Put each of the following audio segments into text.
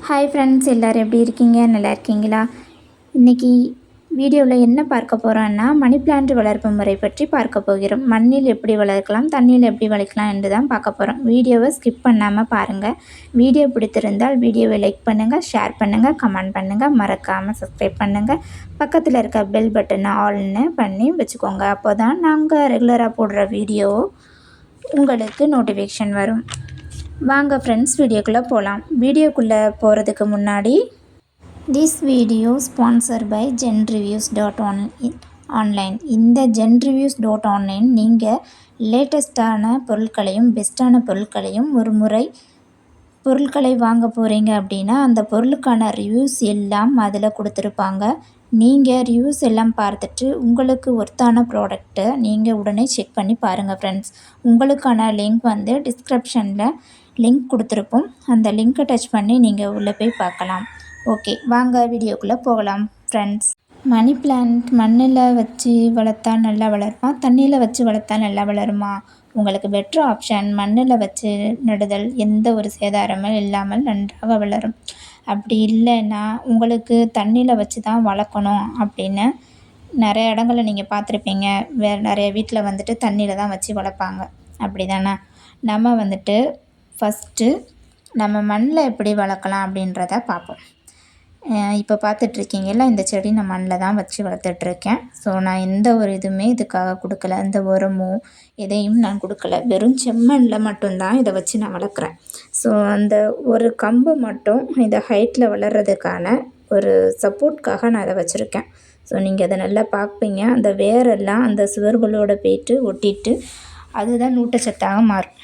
Hi friends, எல்லோரும் எப்படி இருக்கீங்க? நல்லா இருக்கீங்களா? இன்றைக்கி வீடியோவில் என்ன பார்க்க போகிறோன்னா, மணி பிளான்ட் வளர்ப்பு முறை பற்றி பார்க்க போகிறோம். மண்ணில் எப்படி வளர்க்கலாம், தண்ணியில் எப்படி வளர்க்கலாம் என்று தான் பார்க்க போகிறோம். வீடியோவை ஸ்கிப் பண்ணாமல் பாருங்கள். வீடியோ பிடித்திருந்தால் வீடியோவை லைக் பண்ணுங்கள், ஷேர் பண்ணுங்கள், கமெண்ட் பண்ணுங்கள், மறக்காமல் சப்ஸ்கிரைப் பண்ணுங்கள். பக்கத்தில் இருக்க பெல் பட்டனை ஆல்னு பண்ணி வச்சுக்கோங்க. அப்போ தான் நாங்கள் ரெகுலராக போடுற வீடியோ உங்களுக்கு நோட்டிஃபிகேஷன் வரும். வாங்க ஃப்ரெண்ட்ஸ், வீடியோக்குள்ளே போகலாம். வீடியோக்குள்ளே போகிறதுக்கு முன்னாடி this video sponsor by genreviews.online. இந்த genreviews.online நீங்கள் லேட்டஸ்ட்டான பொருட்களையும் பெஸ்ட்டான பொருட்களையும் ஒரு முறை பொருட்களை வாங்க போகிறீங்க அப்படின்னா அந்த பொருளுக்கான ரிவ்யூஸ் எல்லாம் அதில் கொடுத்துருப்பாங்க. நீங்கள் ரிவ்யூஸ் எல்லாம் பார்த்துட்டு உங்களுக்கு ஒர்த்தான ப்ராடக்ட்டை நீங்கள் உடனே செக் பண்ணி பாருங்கள் ஃப்ரெண்ட்ஸ். உங்களுக்கான லிங்க் வந்து டிஸ்கிரிப்ஷனில் லிங்க் கொடுத்துருப்போம். அந்த லிங்க்கை டச் பண்ணி நீங்கள் உள்ளே போய் பார்க்கலாம். ஓகே, வாங்க வீடியோக்குள்ளே போகலாம் ஃப்ரெண்ட்ஸ். மணி பிளான்ட் மண்ணில் வச்சு வளர்த்தா நல்லா வளருமா, தண்ணியில் வச்சு வளர்த்தா நல்லா வளருமா? உங்களுக்கு பெட்டர் ஆப்ஷன் மண்ணில் வச்சு நடுதல். எந்த ஒரு சேதாரமும் இல்லாமல் நன்றாக வளரும். அப்படி இல்லைன்னா உங்களுக்கு தண்ணியில் வச்சு தான் வளர்க்கணும் அப்படின்னு நிறைய இடங்களில் நீங்கள் பார்த்துருப்பீங்க. வேறு நிறைய வீட்டில் வந்துட்டு தண்ணியில் தான் வச்சு வளர்ப்பாங்க, அப்படி தானே? நம்ம வந்துட்டு ஃபஸ்ட்டு நம்ம மண்ணில் எப்படி வளர்க்கலாம் அப்படின்றத பார்ப்போம். இப்போ பார்த்துட்ருக்கீங்கல்ல, இந்த செடி நான் மண்ணில் தான் வச்சு வளர்த்துட்ருக்கேன். ஸோ நான் எந்த ஒரு இதுவுமே இதுக்காக கொடுக்கல, இந்த உரமோ எதையும் நான் கொடுக்கல. வெறும் செம்மண்ணில் மட்டும்தான் இதை வச்சு நான் வளர்க்குறேன். ஸோ அந்த ஒரு கம்பு மட்டும் இந்த ஹைட்டில் வளர்கிறதுக்கான ஒரு சப்போர்ட்காக நான் அதை வச்சுருக்கேன். ஸோ நீங்கள் அதை நல்லா பார்ப்பீங்க. அந்த வேரெல்லாம் அந்த சுவர்களோடு போய்ட்டு ஒட்டிட்டு அதுதான் ஊட்டச்சத்தாக மாறும்.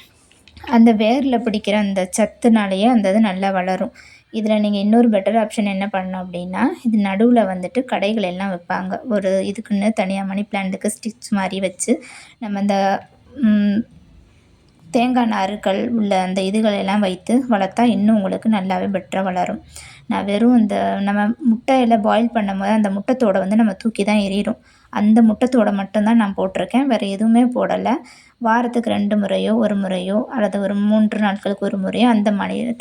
அந்த வேரில் பிடிக்கிற அந்த சத்துனாலேயே அந்த இது நல்லா வளரும். இதில் நீங்கள் இன்னொரு பெட்டர் ஆப்ஷன் என்ன பண்ணணும் அப்படின்னா, இது நடுவில் வந்துட்டு கடைகள் எல்லாம் வைப்பாங்க. ஒரு இதுக்குன்னு தனியாக மணி பிளான்ட்டுக்கு ஸ்டிச் மாதிரி வச்சு நம்ம அந்த தேங்காய் நார்கள் உள்ள அந்த இதுகளெல்லாம் வைத்து வளர்த்தா இன்னும் உங்களுக்கு நல்லாவே பெட்டராக வளரும். நான் வெறும் இந்த நம்ம முட்டையில் பாயில் பண்ணும்போது அந்த முட்டைத்தோடை வந்து நம்ம தூக்கி தான் எறிகிறோம். அந்த முட்டைத்தோடை மட்டும்தான் நான் போட்டிருக்கேன், வேறு எதுவுமே போடலை. வாரத்துக்கு 2 முறையோ 1 முறையோ அல்லது ஒரு 3 நாட்களுக்கு ஒரு முறையோ அந்த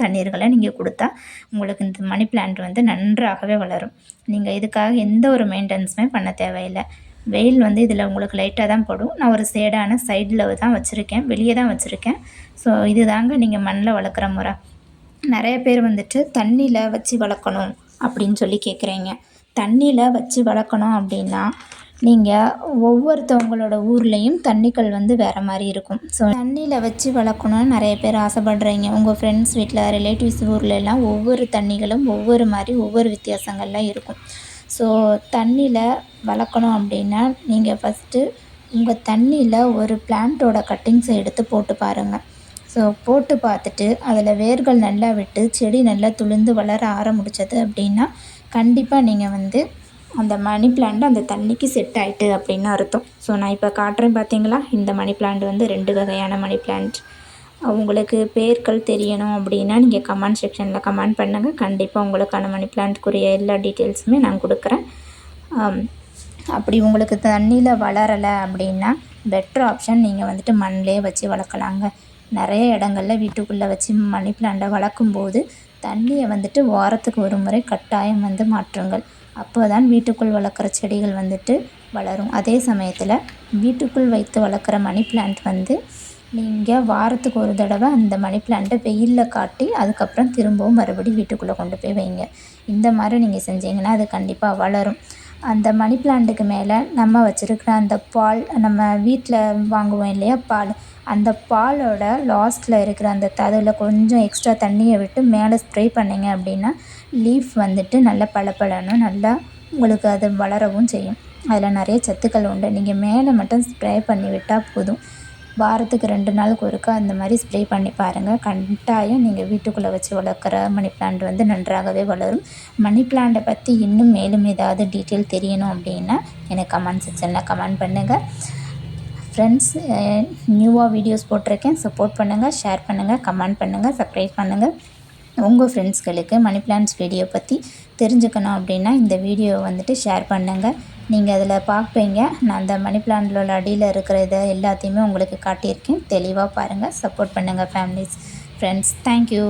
தண்ணீர்களை நீங்கள் கொடுத்தா உங்களுக்கு இந்த மணி பிளான்ட் வந்து நன்றாகவே வளரும். நீங்கள் இதுக்காக எந்த ஒரு மெயின்டெனன்ஸுமே பண்ண தேவையில்லை. வெயில் வந்து இதில் உங்களுக்கு லைட்டாக தான் படும். நான் ஒரு சேடான சைடில் தான் வச்சுருக்கேன், வெளியே தான் வச்சுருக்கேன். ஸோ இது தாங்க நீங்கள் மண்ணில் வளர்க்குற முறை. நிறைய பேர் வந்துட்டு தண்ணியில் வச்சு வளர்க்கணும் அப்படின்னு சொல்லி கேட்குறீங்க. தண்ணியில் வச்சு வளர்க்கணும் அப்படின்னா நீங்கள் ஒவ்வொருத்தவங்களோட ஊர்லேயும் தண்ணிகள் வந்து வேறு மாதிரி இருக்கும். ஸோ தண்ணியில் வச்சு வளர்க்கணுன்னு நிறைய பேர் ஆசைப்படுறீங்க. உங்கள் ஃப்ரெண்ட்ஸ் வீட்டில், ரிலேட்டிவ்ஸ் ஊர்லெலாம் ஒவ்வொரு தண்ணிகளும் ஒவ்வொரு மாதிரி ஒவ்வொரு வித்தியாசங்கள்லாம் இருக்கும். ஸோ தண்ணியில் வளர்க்கணும் அப்படின்னா நீங்கள் ஃபஸ்ட்டு உங்கள் தண்ணியில் ஒரு பிளான்ட்டோட கட்டிங்ஸை எடுத்து போட்டு பாருங்கள். ஸோ போட்டு பார்த்துட்டு அதில் வேர்கள் நல்லா விட்டு செடி நல்லா துளிர்ந்து வளர ஆரம்பிச்சது அப்படின்னா கண்டிப்பாக நீங்கள் வந்து அந்த மணி பிளான்ட் அந்த தண்ணிக்கு செட் ஆகிட்டு அப்படின்னு அர்த்தம். ஸோ நான் இப்போ காட்டுறேன் பார்த்தீங்களா, இந்த மணி பிளான்ட் வந்து 2 வகையான மணி பிளான்ட். உங்களுக்கு பேர்கள் தெரியணும் அப்படின்னா நீங்கள் கமெண்ட் செக்ஷனில் கமெண்ட் பண்ணுங்கள். கண்டிப்பாக உங்களுக்கான மணி பிளான்ட்க்குரிய எல்லா டீட்டெயில்ஸுமே நான் கொடுக்குறேன். அப்படி உங்களுக்கு தண்ணியில் வளரலை அப்படின்னா பெட்டர் ஆப்ஷன் நீங்கள் வந்துட்டு மண்ணிலே வச்சு வளர்க்கலாங்க. நிறைய இடங்களில் வீட்டுக்குள்ளே வச்சு மணி பிளான்ட்டை வளர்க்கும்போது தண்ணியை வந்துட்டு வாரத்துக்கு ஒரு முறை கட்டாயம் வந்து மாற்றுங்கள். அப்போ தான் வீட்டுக்குள் வளர்க்குற செடிகள் வந்துட்டு வளரும். அதே சமயத்தில் வீட்டுக்குள் வைத்து வளர்க்குற மணி பிளான்ட் வந்து நீங்கள் வாரத்துக்கு ஒரு தடவை அந்த மணி பிளான்ட்டை வெயிலில் காட்டி அதுக்கப்புறம் திரும்பவும் மறுபடியும் வீட்டுக்குள்ளே கொண்டு போய் வைங்க. இந்த மாதிரி நீங்கள் செஞ்சீங்கன்னா அது கண்டிப்பாக வளரும். அந்த மணி பிளான்ட்டுக்கு மேலே நம்ம வச்சுருக்கிற அந்த பால், நம்ம வீட்டில் வாங்குவோம் இல்லையா பால், அந்த பாலோட லாஸ்ட்டில் இருக்கிற அந்த அதில் கொஞ்சம் எக்ஸ்ட்ரா தண்ணியை விட்டு மேலே ஸ்ப்ரே பண்ணிங்க அப்படின்னா லீஃப் வந்துட்டு நல்லா பளபளன்னு நல்லா உங்களுக்கு அது வளரவும் செய்யும். அதில் நிறைய சத்துக்கள் உண்டு. நீங்கள் மேலே மட்டும் ஸ்ப்ரே பண்ணி விட்டால் போதும். வாரத்துக்கு 2 நாளுக்கு ஒருக்கா அந்த மாதிரி ஸ்ப்ரே பண்ணி பாருங்கள். கட்டாயம் நீங்கள் வீட்டுக்குள்ளே வச்சு வளர்க்குற மணி பிளான்ட் வந்து நன்றாகவே வளரும். மணி பிளான்ட்டை பற்றி இன்னும் மேலும் ஏதாவது டீட்டெயில் தெரியணும் அப்படின்னா எனக்கு கமெண்ட் செக்ஷனில் கமெண்ட் பண்ணுங்கள். ஃப்ரெண்ட்ஸ், நியூவாக வீடியோஸ் போட்டிருக்கேன், சப்போர்ட் பண்ணுங்கள், ஷேர் பண்ணுங்கள், கமெண்ட் பண்ணுங்கள், சப்ஸ்கிரைப் பண்ணுங்கள். உங்கள் ஃப்ரெண்ட்ஸ்களுக்கு மணி பிளான்ட்ஸ் வீடியோ பற்றி தெரிஞ்சுக்கணும் அப்படின்னா இந்த வீடியோவை வந்துட்டு ஷேர் பண்ணுங்கள். நீங்கள் அதில் பார்ப்பீங்க, நான் அந்த மணி பிளான்ட்டோட அடியில் இருக்கிற இதை எல்லாத்தையுமே உங்களுக்கு காட்டியிருக்கேன். தெளிவாக பாருங்கள், சப்போர்ட் பண்ணுங்கள் ஃபேமிலிஸ், ஃப்ரெண்ட்ஸ். தேங்க்யூ.